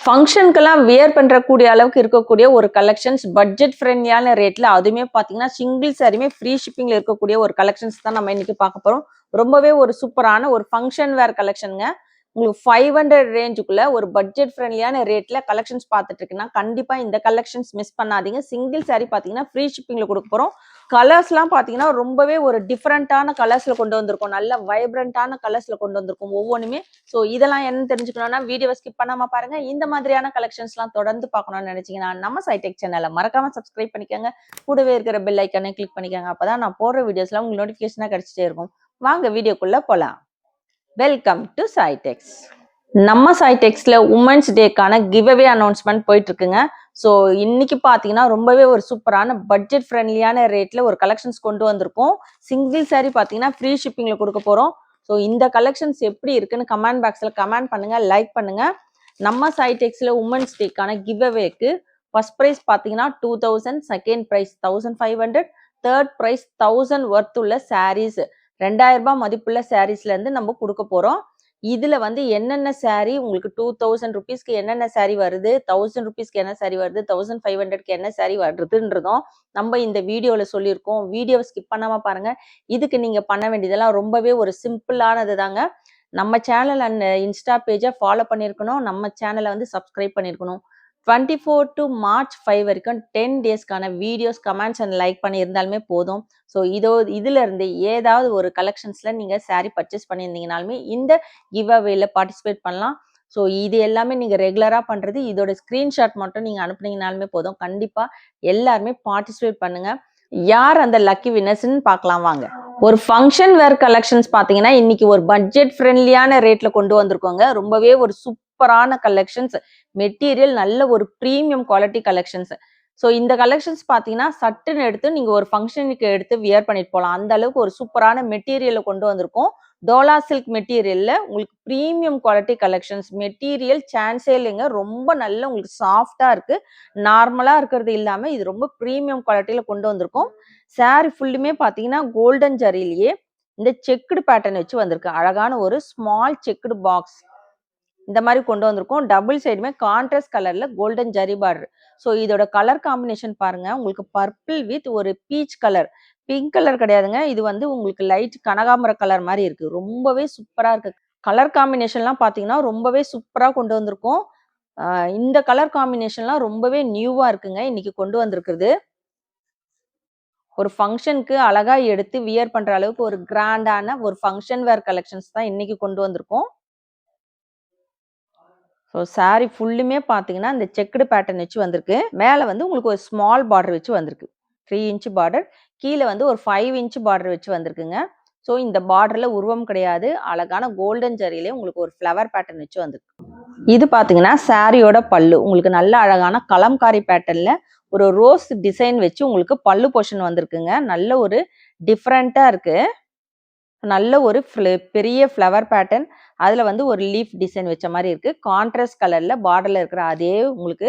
ஃபங்க்ஷனுக்கெல்லாம் wear பண்றக்கூடிய அளவுக்கு இருக்கக்கூடிய ஒரு கலெக்ஷன்ஸ் பட்ஜெட் ஃப்ரெண்ட்லியான ரேட்ல அதுவுமே பாத்தீங்கன்னா சிங்கிள் சாரியுமே ஃப்ரீ ஷிப்பிங்ல இருக்கக்கூடிய ஒரு கலெக்ஷன்ஸ் தான் நம்ம இன்னைக்கு பார்க்க போறோம். ரொம்பவே ஒரு சூப்பரான ஒரு ஃபங்க்ஷன் வேர் கலெக்ஷனுங்க. உங்களுக்கு 500 ரேஞ்சுக்குள்ள ஒரு பட்ஜெட் ஃப்ரெண்ட்லியான ரேட்ல கலெக்ஷன்ஸ் பார்த்துட்டு இருக்குன்னா கண்டிப்பா இந்த கலெக்ஷன்ஸ் மிஸ் பண்ணாதீங்க. சிங்கிள் சாரி பாத்தீங்கன்னா ஃப்ரீ ஷிப்பிங்ல கொடுக்க போறோம். கலர்ஸ்லாம் பாத்தீங்கன்னா ரொம்பவே ஒரு டிஃப்ரெண்டான கலர்ஸ்ல கொண்டு வந்திருக்கோம். நல்ல வைப்ரண்டான கலர்ஸ்ல கொண்டு வந்திருக்கோம் ஒவ்வொன்றுமே. ஸோ இதெல்லாம் என்னன்னு தெரிஞ்சுக்கணும்னா வீடியோவை ஸ்கிப் பண்ணாம பாருங்க. இந்த மாதிரியான கலெக்ஷன்ஸ்லாம் தொடர்ந்து பார்க்கணும்னு நினைச்சீங்கன்னா நம்ம சைடெக் சேனலை மறக்காம சப்ஸ்கிரைப் பண்ணிக்கோங்க. கூடவே இருக்கிற பெல் ஐக்கானே கிளிக் பண்ணிக்கோங்க. அப்பதான் நான் போடுற வீடியோஸ்லாம் உங்களுக்கு நோட்டிஃபிகேஷனா கிடைச்சிட்டே இருக்கும். வாங்க வீடியோக்குள்ள போலாம். Welcome to சைடெக்ஸ். நம்ம சைடெக்ஸ்ல உமன்ஸ் டேக்கான கிவ்அவே அனௌன்ஸ்மெண்ட் போயிட்டு இருக்குங்க. ஸோ இன்னைக்கு பார்த்தீங்கன்னா ரொம்பவே ஒரு சூப்பரான பட்ஜெட் ஃப்ரெண்ட்லியான ரேட்ல ஒரு கலெக்ஷன்ஸ் கொண்டு வந்திருக்கோம். சிங்கிள் சாரி பார்த்தீங்கன்னா ஃப்ரீ ஷிப்பிங்ல கொடுக்க போறோம். ஸோ இந்த கலெக்ஷன்ஸ் எப்படி இருக்குன்னு கமெண்ட் பாக்ஸ்ல கமெண்ட் பண்ணுங்க, லைக் பண்ணுங்க. நம்ம சைடெக்ஸ்ல உமன்ஸ் டேக்கான கிவ்அவேக்கு ஃபர்ஸ்ட் ப்ரைஸ் பார்த்தீங்கன்னா 2000, second prize 1500, third prize 1000 worth உள்ள சாரீஸ் 2000 ரூபாய் மதிப்புள்ள சாரீஸ்ல இருந்து நம்ம கொடுக்க போறோம். இதுல வந்து என்னென்ன சாரி உங்களுக்கு 2000 ருபீஸ்க்கு என்னென்ன சாரி வருது, 1000 ருபீஸ்க்கு என்ன சாரி வருது, 1500க்கு என்ன சாரி வருதுன்றதும் நம்ம இந்த வீடியோல சொல்லியிருக்கோம். வீடியோவை ஸ்கிப் பண்ணாம பாருங்க. இதுக்கு நீங்க பண்ண வேண்டியதெல்லாம் ரொம்பவே ஒரு சிம்பிளானது தாங்க. நம்ம சேனல் அண்ட் இன்ஸ்டா பேஜை ஃபாலோ பண்ணியிருக்கணும். நம்ம சேனலை வந்து சப்ஸ்கிரைப் பண்ணியிருக்கணும். 24 to March 5 வரைக்கும் 10 டேஸ்க்கான வீடியோஸ் கமெண்ட்ஸ் அண்ட் லைக் பண்ணியிருந்தாலுமே போதும். ஸோ இதுல இருந்து ஏதாவது ஒரு கலெக்ஷன்ஸ்ல நீங்க சாரி பர்ச்சேஸ் பண்ணியிருந்தீங்கனாலுமே இந்த கிவ் அவேல பார்ட்டிசிபேட் பண்ணலாம். ஸோ இது எல்லாமே நீங்க ரெகுலரா பண்றது. இதோட ஸ்கிரீன்ஷாட் மட்டும் நீங்க அனுப்புனீங்கனாலுமே போதும். கண்டிப்பா எல்லாருமே பார்ட்டிசிபேட் பண்ணுங்க. யார் அந்த லக்கி வின்னர்ஸ்ன்னு பார்க்கலாம் வாங்க. ஒரு ஃபங்க்ஷன் வேர் கலெக்ஷன்ஸ் பார்த்தீங்கன்னா இன்னைக்கு ஒரு பட்ஜெட் ஃப்ரெண்ட்லியான ரேட்ல கொண்டு வந்திருக்கோங்க. ரொம்பவே ஒரு சூப்பரான கலெக்ஷன்ஸ். மெட்டீரியல் நல்ல ஒரு ப்ரீமியம் குவாலிட்டி கலெக்ஷன்ஸ். ஸோ இந்த கலெக்ஷன்ஸ் பார்த்தீங்கன்னா சட்டுன்னு எடுத்து நீங்க ஒரு ஃபங்க்ஷனுக்கு எடுத்து வியர் பண்ணிட்டு போகலாம். அந்த அளவுக்கு ஒரு சூப்பரான மெட்டீரியலை கொண்டு வந்திருக்கோம். டோலா சில்க் மெட்டீரியல்ல உங்களுக்கு ப்ரீமியம் குவாலிட்டி கலெக்ஷன்ஸ். மெட்டீரியல் சான்ஸே இல்லைங்க. ரொம்ப நல்ல உங்களுக்கு சாஃப்டா இருக்கு. நார்மலா இருக்கிறது இல்லாம இது ரொம்ப ப்ரீமியம் குவாலிட்டியில கொண்டு வந்திருக்கோம். சாரி ஃபுல்லுமே பார்த்தீங்கன்னா கோல்டன் ஜரியிலேயே இந்த செக்குடு பேட்டர்ன் வச்சு வந்திருக்கு. அழகான ஒரு ஸ்மால் செக்குடு பாக்ஸ் இந்த மாதிரி கொண்டு வந்திருக்கோம். டபுள் சைடுமே கான்ட்ராஸ்ட் கலர்ல கோல்டன் ஜரி பார்டர். ஸோ இதோட கலர் காம்பினேஷன் பாருங்க. உங்களுக்கு பர்பிள் வித் ஒரு பீச் கலர். பிங்க் கலர் கிடையாதுங்க. இது வந்து உங்களுக்கு லைட் கனகாம்பர கலர் மாதிரி இருக்கு. ரொம்பவே சூப்பரா இருக்கு. கலர் காம்பினேஷன்லாம் பார்த்தீங்கன்னா ரொம்பவே சூப்பரா கொண்டு வந்திருக்கோம். இந்த கலர் காம்பினேஷன்லாம் ரொம்பவே நியூவா இருக்குங்க. இன்னைக்கு கொண்டு வந்திருக்குது. ஒரு ஃபங்க்ஷனுக்கு அழகா எடுத்து வியர் பண்ற அளவுக்கு ஒரு கிராண்டான ஒரு ஃபங்க்ஷன் வேர் கலெக்ஷன்ஸ் தான் இன்னைக்கு கொண்டு வந்திருக்கோம். ஸோ சாரி ஃபுல்லுமே பார்த்தீங்கன்னா இந்த செக்குடு பேட்டர்ன் வச்சு வந்திருக்கு. மேலே வந்து உங்களுக்கு ஒரு ஸ்மால் பார்டர் வச்சு வந்திருக்கு. 3 இன்ச் பார்டர். கீழே வந்து ஒரு 5 இன்ச் பார்டர் வச்சு வந்திருக்குங்க. ஸோ இந்த பார்டர்ல உருவம் கிடையாது. அழகான கோல்டன் ஜரியிலே உங்களுக்கு ஒரு ஃப்ளவர் பேட்டர்ன் வச்சு வந்திருக்கு. இது பார்த்தீங்கன்னா சாரியோட பல்லு. உங்களுக்கு நல்ல அழகான கலம்காரி பேட்டர்ன்ல ஒரு ரோஸ் டிசைன் வச்சு உங்களுக்கு பல்லு போர்ஷன் வந்திருக்குங்க. நல்ல ஒரு டிஃப்ரெண்டா இருக்கு. நல்ல ஒரு பெரிய ஃப்ளவர் பேட்டர்ன். அதுல வந்து ஒரு லீஃப் டிசைன் வச்ச மாதிரி இருக்கு. கான்ட்ராஸ்ட் கலர்ல பார்டர்ல இருக்கிற அதே உங்களுக்கு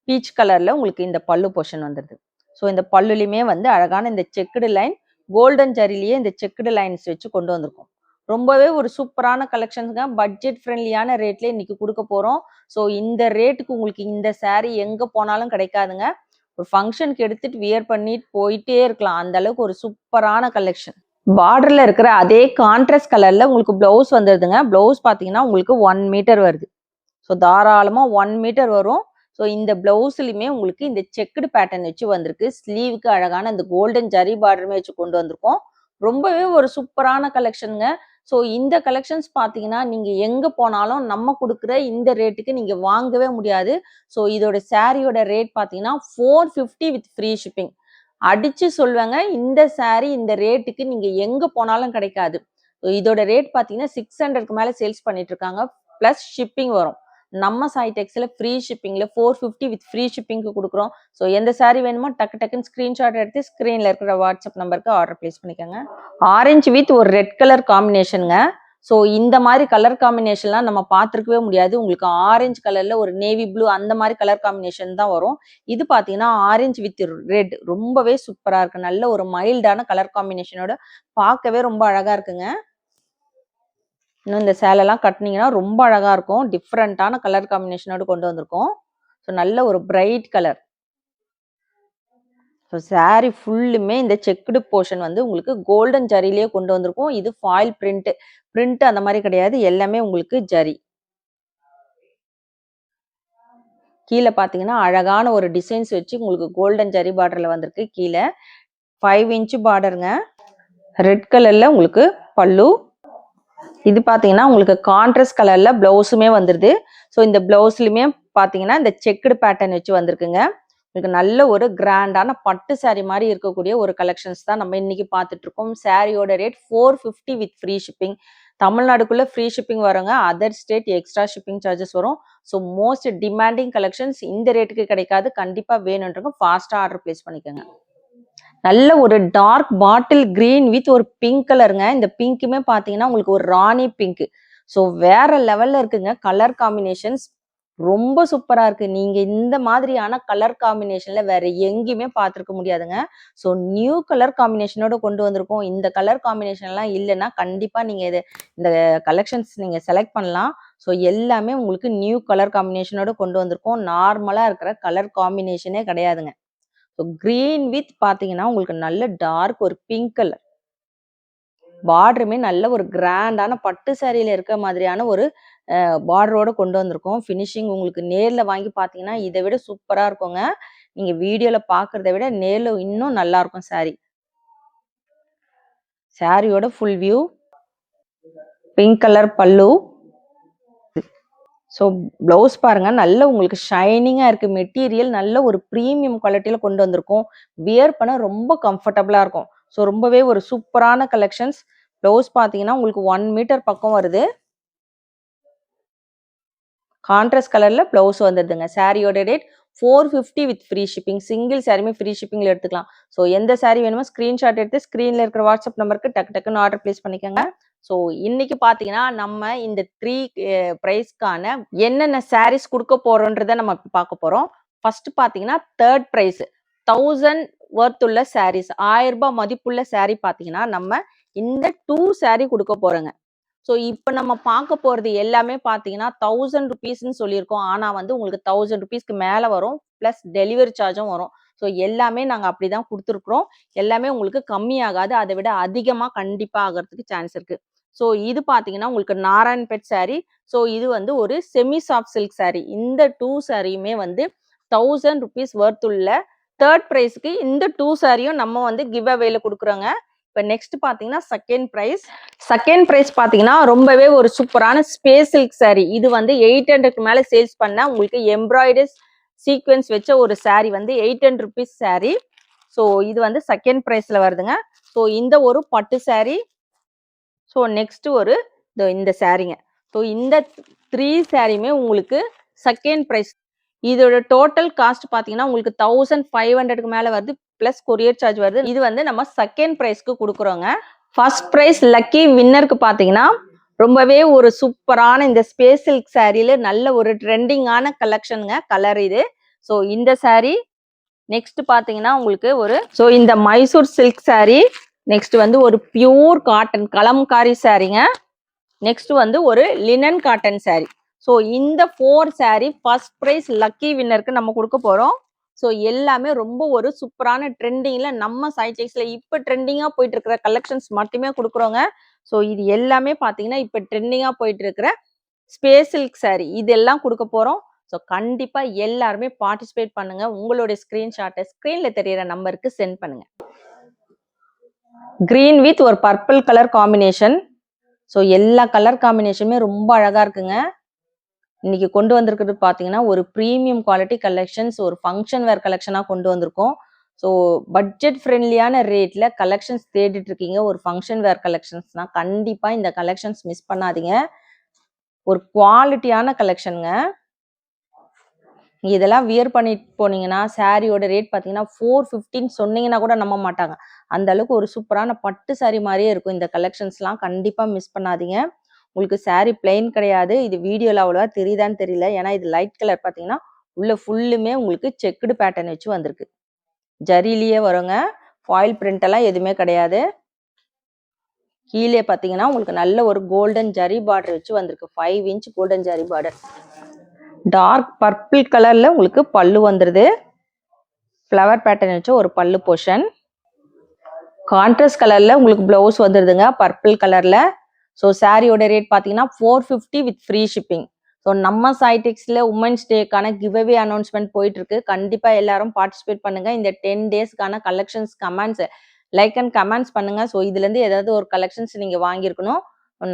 பீச் கலர்ல உங்களுக்கு இந்த பல்லு போர்ஷன் வந்துருது. ஸோ இந்த பல்லுலையுமே வந்து அழகான இந்த செக்குடு லைன் கோல்டன் ஜரிலேயே இந்த செக்குடு லைன்ஸ் வச்சு கொண்டு வந்திருக்கோம். ரொம்பவே ஒரு சூப்பரான கலெக்ஷன்ஸ்ங்க. பட்ஜெட் ஃப்ரெண்ட்லியான ரேட்ல இன்னைக்கு கொடுக்க போறோம். ஸோ இந்த ரேட்டுக்கு உங்களுக்கு இந்த சாரி எங்க போனாலும் கிடைக்காதுங்க. ஒரு ஃபங்க்ஷனுக்கு எடுத்துட்டு வியர் பண்ணிட்டு போயிட்டே இருக்கலாம். அந்த அளவுக்கு ஒரு சூப்பரான கலெக்ஷன். பார்டர்ல இருக்கிற அதே கான்ட்ராஸ்ட் கலர்ல உங்களுக்கு பிளவுஸ் வந்துருதுங்க. பிளவுஸ் பார்த்தீங்கன்னா உங்களுக்கு 1 மீட்டர் வருது. ஸோ தாராளமா 1 மீட்டர் வரும். ஸோ இந்த பிளவுஸ்லயுமே உங்களுக்கு இந்த செக்குடு பேட்டர்ன் வச்சு வந்திருக்கு. ஸ்லீவுக்கு அழகான இந்த கோல்டன் ஜரி பார்டருமே வச்சு கொண்டு வந்திருக்கோம். ரொம்பவே ஒரு சூப்பரான கலெக்ஷனுங்க. ஸோ இந்த கலெக்ஷன்ஸ் பார்த்தீங்கன்னா நீங்க எங்க போனாலும் நம்ம கொடுக்குற இந்த ரேட்டுக்கு நீங்க வாங்கவே முடியாது. ஸோ இதோட சாரியோட ரேட் பார்த்தீங்கன்னா 450 வித் ஃப்ரீ ஷிப்பிங். அடிச்சு சொல்லுவாங்க. இந்த சாரி இந்த ரேட்டுக்கு நீங்க எங்க போனாலும் கிடைக்காது. இதோட ரேட் பார்த்தீங்கன்னா 600க்கு மேல சேல்ஸ் பண்ணிட்டு இருக்காங்க. பிளஸ் ஷிப்பிங் வரும். நம்ம சைடெக்ஸ்ல ஃப்ரீ ஷிப்பிங்ல 450 வித் ஃப்ரீ ஷிப்பிங்க்கு கொடுக்குறோம். ஸோ எந்த சாரி வேணுமோ டக்கு டக்குன்னு ஸ்கிரீன்ஷாட் எடுத்து ஸ்கிரீன்ல இருக்கிற வாட்ஸ்அப் நம்பருக்கு ஆர்டர் பிளேஸ் பண்ணிக்கோங்க. ஆரஞ்சு வித் ஒரு ரெட் கலர் காம்பினேஷனுங்க. ஸோ இந்த மாதிரி கலர் காம்பினேஷன்லாம் நம்ம பார்த்துருக்கவே முடியாது. உங்களுக்கு ஆரஞ்சு கலர்ல ஒரு நேவி ப்ளூ அந்த மாதிரி கலர் காம்பினேஷன் தான் வரும். இது பார்த்தீங்கன்னா ஆரஞ்சு வித் ரெட் ரொம்பவே சூப்பரா இருக்கு. நல்ல ஒரு மைல்டான கலர் காம்பினேஷனோட பார்க்கவே ரொம்ப அழகா இருக்குங்க. இன்னும் இந்த சேலைலாம் கட்டினீங்கன்னா ரொம்ப அழகா இருக்கும். டிஃப்ரெண்டான கலர் காம்பினேஷனோட கொண்டு வந்திருக்கோம். ஸோ நல்ல ஒரு பிரைட் கலர். ஸோ சாரி ஃபுல்லுமே இந்த செக்குடு போர்ஷன் வந்து உங்களுக்கு கோல்டன் ஜரியிலேயே கொண்டு வந்திருக்கோம். இது ஃபாயில் பிரிண்ட். பிரிண்ட் அந்த மாதிரி கிடையாது. எல்லாமே உங்களுக்கு ஜரி. கீழே பார்த்தீங்கன்னா அழகான ஒரு டிசைன்ஸ் வச்சு உங்களுக்கு கோல்டன் ஜரி பார்டர்ல வந்திருக்கு. கீழே 5 இன்ச் பார்டருங்க. ரெட் கலர்ல உங்களுக்கு பல்லு. இது பார்த்தீங்கன்னா உங்களுக்கு கான்ட்ராஸ்ட் கலர்ல பிளவுஸுமே வந்துருது. ஸோ இந்த பிளவுஸ்லையுமே பார்த்தீங்கன்னா இந்த செக்குடு பேட்டர்ன் வச்சு வந்திருக்குங்க. உங்களுக்கு நல்ல ஒரு கிராண்டான பட்டு சாரி மாதிரி இருக்கக்கூடிய ஒரு கலெக்ஷன்ஸ் தான் நம்ம இன்னைக்கு பார்த்துட்டு இருக்கோம். சாரியோட ரேட் 450 வித் ஃப்ரீ ஷிப்பிங். தமிழ்நாடுக்குள்ள ஃப்ரீ ஷிப்பிங் வருங்க. Other state extra shipping charges வரும். ஸோ மோஸ்ட் டிமாண்டிங் கலெக்ஷன்ஸ் இந்த ரேட்டுக்கு கிடைக்காது. கண்டிப்பா வேணுன்றவங்க ஃபாஸ்டா ஆர்டர் பிளேஸ் பண்ணிக்கோங்க. நல்ல ஒரு டார்க் பாட்டில் கிரீன் வித் ஒரு பிங்க் கலருங்க. இந்த பிங்க்குமே பார்த்தீங்கன்னா உங்களுக்கு ஒரு ராணி பிங்க். ஸோ வேற லெவல்ல இருக்குங்க கலர் காம்பினேஷன்ஸ். ரொம்ப சூப்பரா இருக்கு. நீங்க இந்த மாதிரியான கலர் காம்பினேஷன்ல வேற எங்கேயுமே பார்த்துருக்க முடியாதுங்க. ஸோ நியூ கலர் காம்பினேஷனோட கொண்டு வந்திருக்கோம். இந்த கலர் காம்பினேஷன்லாம் இல்லைன்னா கண்டிப்பா நீங்க இந்த கலெக்ஷன்ஸ் நீங்க செலக்ட் பண்ணலாம். ஸோ எல்லாமே உங்களுக்கு நியூ கலர் காம்பினேஷனோட கொண்டு வந்திருக்கோம். நார்மலா இருக்கிற கலர் காம்பினேஷனே கிடையாதுங்க. ஸோ கிரீன் வித் பார்த்தீங்கன்னா உங்களுக்கு நல்ல டார்க் ஒரு பிங்க் கலர். பார்டருமே நல்ல ஒரு கிராண்டான பட்டு சாரியில இருக்க மாதிரியான ஒரு பார்டரோட கொண்டு வந்திருக்கோம். ஃபினிஷிங் உங்களுக்கு நேர்ல வாங்கி பார்த்தீங்கன்னா இதை விட சூப்பரா இருக்குங்க. நீங்க வீடியோல பார்க்கறத விட நேர்ல இன்னும் நல்லா இருக்கும் சாரி. சாரியோட ஃபுல் வியூ. பிங்க் கலர் பல்லு. ஸோ பிளவுஸ் பாருங்க நல்ல உங்களுக்கு ஷைனிங்கா இருக்கு. மெட்டீரியல் நல்ல ஒரு ப்ரீமியம் குவாலிட்டியில கொண்டு வந்திருக்கோம். வியர் பண்ண ரொம்ப கம்ஃபர்டபுளா இருக்கும். ஸோ ரொம்பவே ஒரு சூப்பரான கலெக்ஷன்ஸ். பிளவுஸ் பார்த்தீங்கன்னா உங்களுக்கு 1 மீட்டர் பக்கம் வருது. கான்ட்ராஸ்ட் கலர்ல பிளவுஸ் வந்துடுதுங்க. சாரியோட rate 450 with free shipping. Single சாரியுமே ஃப்ரீ ஷிப்பிங்ல எடுத்துக்கலாம். ஸோ எந்த சாரி வேணுமோ ஸ்கிரீன்ஷாட் எடுத்து ஸ்கிரீன்ல இருக்கிற வாட்ஸ்அப் நம்பருக்கு டக்கு டக்குன்னு ஆர்டர் பிளேஸ் பண்ணிக்கோங்க. ஸோ இன்னைக்கு பார்த்தீங்கன்னா நம்ம இந்த 3 பிரைஸ்க்கான என்னென்ன சாரீஸ் கொடுக்க போறோன்றத நம்ம பார்க்க போறோம். ஃபர்ஸ்ட் பார்த்தீங்கன்னா தேர்ட் பிரைஸ் 1000 ஒர்த் உள்ள சாரீஸ். 1000 ரூபாய் மதிப்புள்ள சாரி பார்த்தீங்கன்னா நம்ம இந்த 2 சாரி கொடுக்க போறோங்க. ஸோ இப்போ நம்ம பார்க்க போறது எல்லாமே பார்த்தீங்கன்னா 1000 ருபீஸ்ன்னு சொல்லியிருக்கோம். ஆனா வந்து உங்களுக்கு 1000 ருபீஸ்க்கு மேல வரும். பிளஸ் டெலிவரி சார்ஜும் வரும். ஸோ எல்லாமே நாங்க அப்படிதான் கொடுத்துருக்குறோம். எல்லாமே உங்களுக்கு கம்மியாகாது. அதை விட அதிகமா கண்டிப்பா ஆகிறதுக்கு சான்ஸ் இருக்கு. ஸோ இது பார்த்தீங்கன்னா உங்களுக்கு நாராயண்பேட் சாரி. ஸோ இது வந்து ஒரு செமி சாஃப்ட் சில்க் சாரி. இந்த 2 சாரியுமே வந்து 1000 ருபீஸ் ஒர்த் உள்ள தேர்ட் பிரைஸ்க்கு இந்த 2 சாரியும் நம்ம வந்து கிவ் அவேல கொடுக்குறோங்க. இப்போ நெக்ஸ்ட் பார்த்தீங்கன்னா செகண்ட் ப்ரைஸ் பார்த்தீங்கன்னா ரொம்பவே ஒரு சூப்பரான ஸ்பேஸ் சில்க் சாரி. இது வந்து 800க்கு மேல சேல்ஸ் பண்ண உங்களுக்கு எம்ப்ராய்டரி சீக்வென்ஸ் வச்ச ஒரு சாரி வந்து 800 ருபீஸ் சாரி. ஸோ இது வந்து செகண்ட் ப்ரைஸ்ல வருதுங்க. ஸோ இந்த ஒரு பட்டு சாரி. ஸோ நெக்ஸ்ட் ஒரு இந்த சாரிங்க. ஸோ இந்த 3 சாரியுமே உங்களுக்கு செகண்ட் ப்ரைஸ். இதோட டோட்டல் காஸ்ட் பார்த்தீங்கன்னா உங்களுக்கு 1500க்கு மேல வருது. பிளஸ் கொரியர் சார்ஜ் வருது. இது வந்து நம்ம செகண்ட் ப்ரைஸ்க்கு கொடுக்குறோங்க. ஃபர்ஸ்ட் ப்ரைஸ் லக்கி வின்னருக்கு பார்த்தீங்கன்னா ரொம்பவே ஒரு சூப்பரான இந்த ஸ்பேஸ் சில்க் சாரியில நல்ல ஒரு ட்ரெண்டிங்கான கலெக்ஷனுங்க. கலர் இது. ஸோ இந்த சாரி. நெக்ஸ்ட் பார்த்தீங்கன்னா உங்களுக்கு இந்த மைசூர் சில்க் சாரி. நெக்ஸ்ட் வந்து ஒரு பியூர் காட்டன் கலம்காரி சாரிங்க. நெக்ஸ்ட் வந்து ஒரு லினன் காட்டன் சாரி. ஸோ இந்த 4 சாரி ஃபர்ஸ்ட் ப்ரைஸ் லக்கி வின்னருக்கு நம்ம கொடுக்க போறோம். ஸோ எல்லாமே ரொம்ப ஒரு சூப்பரான ட்ரெண்டிங்ல நம்ம சாய் டெக்ஸ்ல இப்போ ட்ரெண்டிங்கா போயிட்டு இருக்கிற கலெக்ஷன்ஸ் மட்டுமே கொடுக்குறோங்க. ஸோ இது எல்லாமே பார்த்தீங்கன்னா இப்போ ட்ரெண்டிங்கா போயிட்டு இருக்கிற ஸ்பேஸ் சில்க் சாரி இதெல்லாம் கொடுக்க போறோம். ஸோ கண்டிப்பா எல்லாருமே பார்ட்டிசிபேட் பண்ணுங்க. உங்களுடைய ஸ்கிரீன்ஷாட்டை ஸ்கிரீன்ல தெரியற நம்பருக்கு சென்ட் பண்ணுங்க. கிரீன் வித் ஒரு பர்பிள் கலர் காம்பினேஷன். ஸோ எல்லா கலர் காம்பினேஷனுமே ரொம்ப அழகா இருக்குங்க. இன்னைக்கு கொண்டு வந்திருக்கிறது பார்த்தீங்கன்னா ஒரு ப்ரீமியம் குவாலிட்டி கலெக்ஷன்ஸ், ஒரு ஃபங்க்ஷன் வேர் கலெக்ஷனாக கொண்டு வந்திருக்கோம். ஸோ பட்ஜெட் ஃப்ரெண்ட்லியான ரேட்ல கலெக்ஷன்ஸ் தேடிட்டு இருக்கீங்க ஒரு ஃபங்க்ஷன் வேர் கலெக்ஷன்ஸ்னா கண்டிப்பா இந்த கலெக்ஷன்ஸ் மிஸ் பண்ணாதீங்க. ஒரு குவாலிட்டியான கலெக்ஷனுங்க. இதெல்லாம் வியர் பண்ணிட்டு போனீங்கன்னா சாரியோட ரேட் பார்த்தீங்கன்னா 450 சொன்னீங்கன்னா கூட நம்ப மாட்டாங்க. அந்த அளவுக்கு ஒரு சூப்பரான பட்டு சாரி மாதிரியே இருக்கும். இந்த கலெக்ஷன்ஸ்லாம் கண்டிப்பா மிஸ் பண்ணாதீங்க. உங்களுக்கு சாரி பிளெயின் கிடையாது. இது வீடியோல அவ்வளவா தெரியுதான்னு தெரியல. ஏன்னா இது லைட் கலர் பார்த்தீங்கன்னா உள்ள ஃபுல்லுமே உங்களுக்கு செக்குடு பேட்டர்ன் வச்சு வந்திருக்கு. ஜரியிலேயே வருங்க. ஃபாயில் பிரிண்ட் எல்லாம் எதுவுமே கிடையாது. கீழே பார்த்தீங்கன்னா உங்களுக்கு நல்ல ஒரு கோல்டன் ஜரி பார்டர் வச்சு வந்திருக்கு. 5 inch golden zari border. Dark purple கலர்ல உங்களுக்கு பல்லு வந்துருது. ஃப்ளவர் பேட்டர்ன் வச்சு ஒரு பல்லு போர்ஷன். கான்ட்ராஸ்ட் கலர்ல உங்களுக்கு பிளவுஸ் வந்துருதுங்க பர்பிள் கலர்ல. ஸோ சாரியோட ரேட் பார்த்தீங்கன்னா 450 வித் ஃப்ரீ ஷிப்பிங். ஸோ நம்ம சாய்டெக்ஸ்ல உமன்ஸ் டேக்கான கிவ்அவே அனௌன்ஸ்மெண்ட் போயிட்டு இருக்கு. கண்டிப்பா எல்லாரும் பார்ட்டிசிபேட் பண்ணுங்க. இந்த 10 டேஸ்க்கான collections comments like and comments பண்ணுங்க. ஸோ இதுல இருந்து ஏதாவது ஒரு கலெக்ஷன்ஸ் நீங்க வாங்கியிருக்கணும்.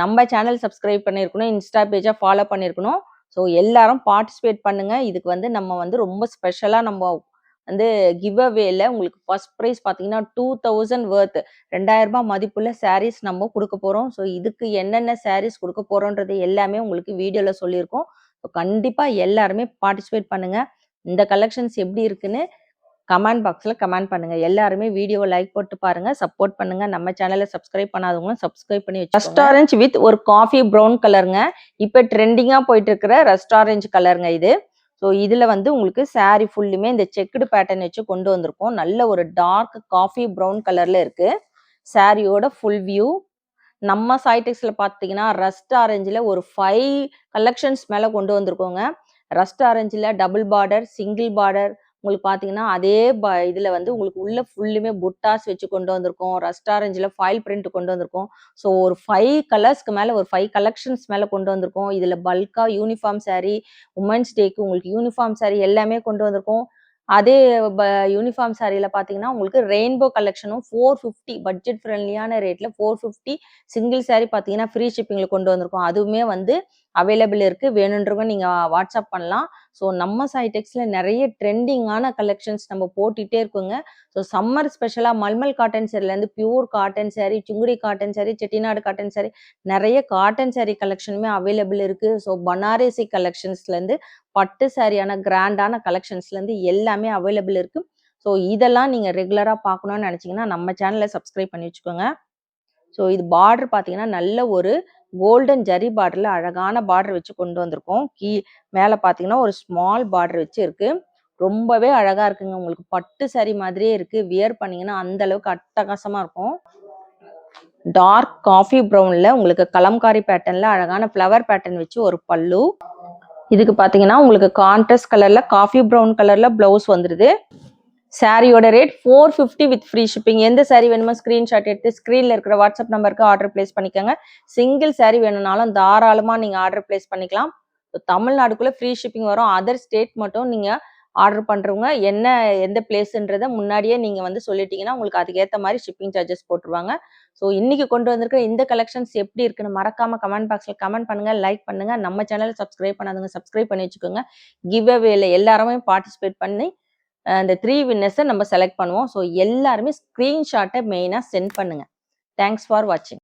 நம்ம சேனல் சப்ஸ்கிரைப் பண்ணியிருக்கணும். இன்ஸ்டா பேஜை ஃபாலோ பண்ணியிருக்கணும். ஸோ எல்லாரும் பார்ட்டிசிபேட் பண்ணுங்க. இதுக்கு வந்து நம்ம வந்து ரொம்ப ஸ்பெஷலா நம்ம வந்து கிவ் அவேல உங்களுக்கு ஃபர்ஸ்ட் ப்ரைஸ் பார்த்தீங்கன்னா 2000 வர்த் 2000 ரூபாய் மதிப்புள்ள சாரீஸ் நம்ம கொடுக்க போறோம். ஸோ இதுக்கு என்னென்ன சாரீஸ் கொடுக்க போறோன்றது எல்லாமே உங்களுக்கு வீடியோல சொல்லியிருக்கோம். ஸோ கண்டிப்பா எல்லாருமே பார்ட்டிசிபேட் பண்ணுங்க. இந்த கலெக்ஷன்ஸ் எப்படி இருக்குன்னு கமெண்ட் பாக்ஸ்ல கமெண்ட் பண்ணுங்க. எல்லாருமே வீடியோவை லைக் போட்டு பாருங்க, சப்போர்ட் பண்ணுங்க. நம்ம சேனலை சப்ஸ்கிரைப் பண்ணாதவங்களும் சப்ஸ்கிரைப் பண்ணி வச்சு. ரஸ்ட் ஆரஞ்சு வித் ஒரு காஃபி ப்ரௌன் கலருங்க. இப்போ ட்ரெண்டிங்கா போயிட்டு இருக்கிற ரஸ்ட் ஆரஞ்சு கலருங்க இது. ஸோ இதுல வந்து உங்களுக்கு சாரி ஃபுல்லுமே இந்த செக்குடு பேட்டர்ன் வச்சு கொண்டு வந்திருக்கோம். நல்ல ஒரு டார்க் காஃபி ப்ரௌன் கலர்ல இருக்கு சாரியோட ஃபுல் வியூ. நம்ம சாய்டெக்ஸ்ல பார்த்தீங்கன்னா ரஸ்ட் ஆரஞ்சில் ஒரு 5 கலெக்ஷன்ஸ் மேலே கொண்டு வந்திருக்கோங்க. ரஸ்ட் ஆரஞ்சில் டபுள் பார்டர், சிங்கிள் பார்டர், உங்களுக்கு பார்த்தீங்கன்னா அதே இதில் வந்து உங்களுக்கு உள்ள ஃபுல்லுமே புட்டாஸ் வச்சு கொண்டு வந்திருக்கோம். ரஸ்ட் ஆரஞ்சில் ஃபாயில் பிரிண்ட் கொண்டு வந்திருக்கோம். ஸோ ஒரு 5 கலர்ஸ்க்கு மேலே ஒரு 5 கலெக்ஷன்ஸ் மேலே கொண்டு வந்திருக்கோம். இதில் பல்கா யூனிஃபார்ம் சாரீ, உமன்ஸ் டேக்கு உங்களுக்கு யூனிஃபார்ம் சாரீ எல்லாமே கொண்டு வந்திருக்கோம். அதே யூனிஃபார்ம் சாரியில பார்த்தீங்கன்னா உங்களுக்கு ரெயின்போ கலெக்ஷனும் 450 பட்ஜெட் ஃப்ரெண்ட்லியான ரேட்ல 450 சிங்கிள் சாரி பார்த்தீங்கன்னா ஃப்ரீ ஷிப்பிங்ல கொண்டு வந்திருக்கோம். அதுவுமே வந்து அவைலபிள் இருக்கு. வேணுன்றவங்க நீங்க வாட்ஸ்அப் பண்ணலாம். ஸோ நம்ம சாய்டெக்ஸ்ல நிறைய ட்ரெண்டிங்கான கலெக்ஷன்ஸ் நம்ம போட்டுட்டே இருக்குங்க. ஸோ சம்மர் ஸ்பெஷலா மல்மல் காட்டன் சாரிலேருந்து pure cotton sari, Sungudi cotton sari, Chettinad cotton sari, நிறைய காட்டன் சாரி கலெக்ஷனுமே அவைலபிள் இருக்கு. ஸோ பனாரசி கலெக்ஷன்ஸ்லேருந்து பட்டு சாரியான கிராண்டான கலெக்ஷன்ஸ்லேருந்து எல்லாமே அவைலபிள் இருக்கு. ஸோ இதெல்லாம் நீங்கள் ரெகுலராக பார்க்கணும்னு நினச்சிங்கன்னா நம்ம சேனலை சப்ஸ்கிரைப் பண்ணி வச்சுக்கோங்க. ஸோ இது பார்டர் பார்த்தீங்கன்னா நல்ல ஒரு கோல்டன் ஜரி பார்டரில் அழகான பார்டர் வச்சு கொண்டு வந்திருக்கோம். மேலே பார்த்தீங்கன்னா ஒரு ஸ்மால் பார்டர் வச்சு இருக்கு. ரொம்பவே அழகா இருக்குங்க. உங்களுக்கு பட்டு சாரி மாதிரியே இருக்கு. வியர் பண்ணீங்கன்னா அந்த அளவுக்கு அட்டகாசமா இருக்கும். டார்க் காஃபி ப்ரௌன்ல உங்களுக்கு கலம்காரி பேட்டர்ன்ல அழகான ஃப்ளவர் பேட்டர்ன் வச்சு ஒரு பல்லு. இதுக்கு பார்த்தீங்கன்னா உங்களுக்கு கான்ட்ராஸ்ட் கலர்ல காஃபி ப்ரௌன் கலர்ல பிளவுஸ் வந்துருது. சாரியோட ரேட் 450 வித் ஃப்ரீ ஷிப்பிங். எந்த சாரி வேணுமோ ஸ்கிரீன்ஷாட் எடுத்து ஸ்கிரீன்ல இருக்கிற வாட்ஸ்அப் நம்பருக்கு ஆர்டர் பிளேஸ் பண்ணிக்கோங்க. சிங்கிள் சாரி வேணும்னாலும் தாராளமா நீங்க ஆர்டர் பிளேஸ் பண்ணிக்கலாம். தமிழ்நாடுக்குள்ள ஃப்ரீ ஷிப்பிங் வரும். அதர் ஸ்டேட் மட்டும் நீங்க ஆர்டர் பண்றவங்க எந்த பிளேஸ்ன்றத முன்னாடியே நீங்க வந்து சொல்லிட்டீங்கன்னா உங்களுக்கு அதுக்கேற்ற மாதிரி ஷிப்பிங் சார்ஜஸ் போட்டுருவாங்க. ஸோ இன்னைக்கு கொண்டு வந்திருக்கிற இந்த கலெக்ஷன்ஸ் எப்படி இருக்குன்னு மறக்காம கமெண்ட் பாக்ஸ்ல கமெண்ட் பண்ணுங்க, லைக் பண்ணுங்க. நம்ம சேனலை சப்ஸ்கிரைப் பண்ணாதவங்க சப்ஸ்கிரைப் பண்ணி வச்சுக்கோங்க. கிவ் அவேல எல்லாருமே பார்ட்டிசிபேட் பண்ணி அந்த 3 வின்னர்ஸை நம்ம செலக்ட் பண்ணுவோம். ஸோ எல்லாருமே ஸ்க்ரீன்ஷாட்டை மெயினாக சென்ட் பண்ணுங்க. தேங்க்ஸ் ஃபார் வாட்சிங்.